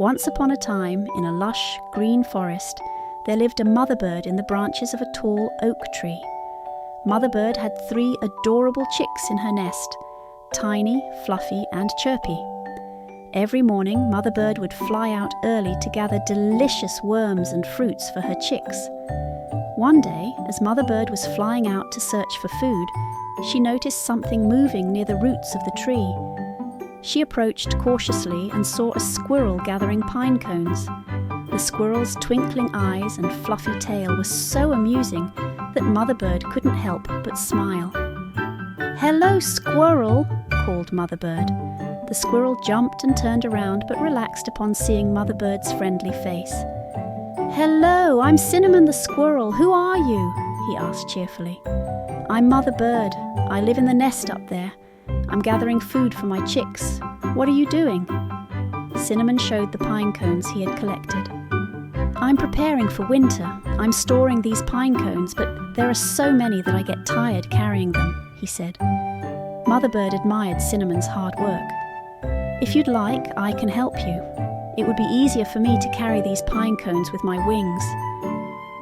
Once upon a time, in a lush, green forest, there lived a mother bird in the branches of a tall oak tree. Mother bird had 3 adorable chicks in her nest, Tiny, Fluffy, and Chirpy. Every morning, Mother bird would fly out early to gather delicious worms and fruits for her chicks. One day, as Mother bird was flying out to search for food, she noticed something moving near the roots of the tree. She approached cautiously and saw a squirrel gathering pine cones. The squirrel's twinkling eyes and fluffy tail were so amusing that Mother bird couldn't help but smile. "Hello, squirrel," called Mother bird. The squirrel jumped and turned around but relaxed upon seeing Mother bird's friendly face. "Hello, I'm Cinnamon the Squirrel. Who are you?" he asked cheerfully. "I'm Mother bird. I live in the nest up there. I'm gathering food for my chicks. What are you doing?" Cinnamon showed the pine cones he had collected. "I'm preparing for winter. I'm storing these pine cones, but there are so many that I get tired carrying them," he said. Mother bird admired Cinnamon's hard work. "If you'd like, I can help you. It would be easier for me to carry these pine cones with my wings."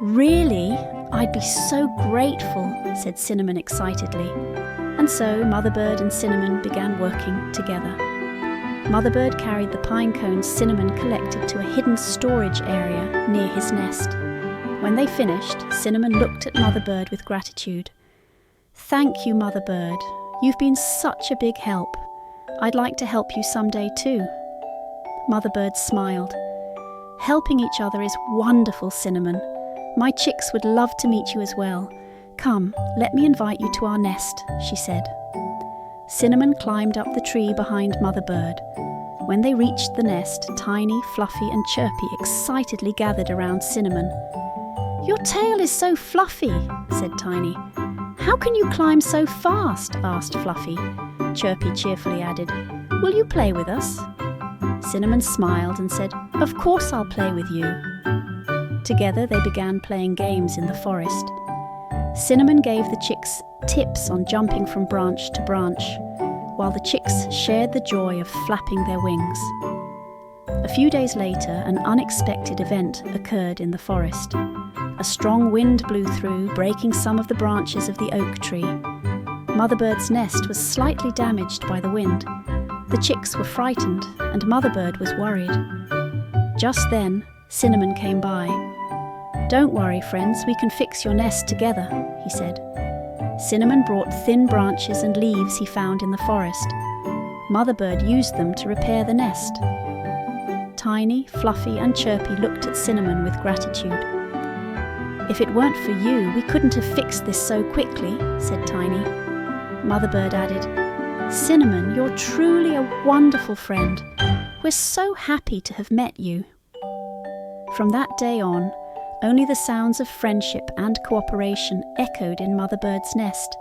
"Really? I'd be so grateful," said Cinnamon excitedly. And so Mother bird and Cinnamon began working together. Mother bird carried the pine cones Cinnamon collected to a hidden storage area near his nest. When they finished, Cinnamon looked at Mother bird with gratitude. "Thank you, Mother bird. You've been such a big help. I'd like to help you someday too." Mother bird smiled. "Helping each other is wonderful, Cinnamon. My chicks would love to meet you as well. Come, let me invite you to our nest," she said. Cinnamon climbed up the tree behind Mother bird. When they reached the nest, Tiny, Fluffy, and Chirpy excitedly gathered around Cinnamon. "Your tail is so fluffy," said Tiny. "How can you climb so fast?" asked Fluffy. Chirpy cheerfully added, "Will you play with us?" Cinnamon smiled and said, "Of course I'll play with you." Together they began playing games in the forest. Cinnamon gave the chicks tips on jumping from branch to branch, while the chicks shared the joy of flapping their wings. A few days later, an unexpected event occurred in the forest. A strong wind blew through, breaking some of the branches of the oak tree. Mother bird's nest was slightly damaged by the wind. The chicks were frightened, and Mother bird was worried. Just then, Cinnamon came by. "Don't worry, friends, we can fix your nest together," he said. Cinnamon brought thin branches and leaves he found in the forest. Mother bird used them to repair the nest. Tiny, Fluffy, and Chirpy looked at Cinnamon with gratitude. "If it weren't for you, we couldn't have fixed this so quickly," said Tiny. Mother bird added, "Cinnamon, you're truly a wonderful friend. We're so happy to have met you." From that day on, only the sounds of friendship and cooperation echoed in Mother bird's nest.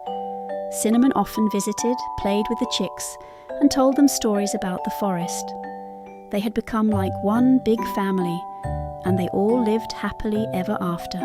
Cinnamon often visited, played with the chicks, and told them stories about the forest. They had become like one big family, and they all lived happily ever after.